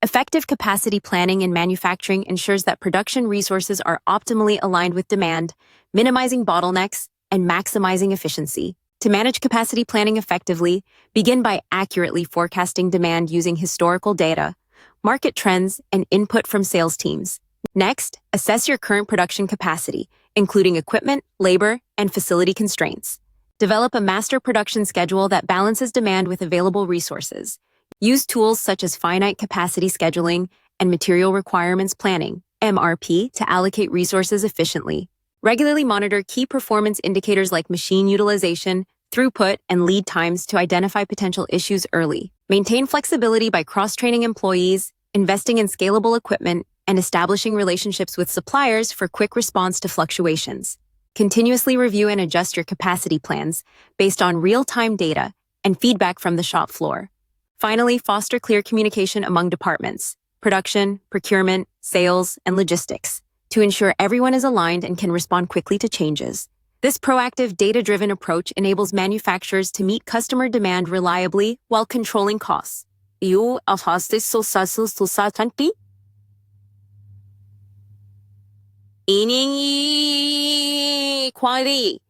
Effective capacity planning in manufacturing ensures that production resources are optimally aligned with demand, minimizing bottlenecks and maximizing efficiency. To manage capacity planning effectively, begin by accurately forecasting demand using historical data, market trends, and input from sales teams. Next, assess your current production capacity, including equipment, labor, and facility constraints. Develop a master production schedule that balances demand with available resources. Use tools such as finite capacity scheduling and material requirements planning, MRP, to allocate resources efficiently. Regularly monitor key performance indicators like machine utilization, throughput, and lead times to identify potential issues early. Maintain flexibility by cross-training employees, investing in scalable equipment, and establishing relationships with suppliers for quick response to fluctuations. Continuously review and adjust your capacity plans based on real-time data and feedback from the shop floor. Finally, foster clear communication among departments, production, procurement, sales, and logistics, to ensure everyone is aligned and can respond quickly to changes. This proactive, data-driven approach enables manufacturers to meet customer demand reliably while controlling costs. You of hostis society? Iningi quality.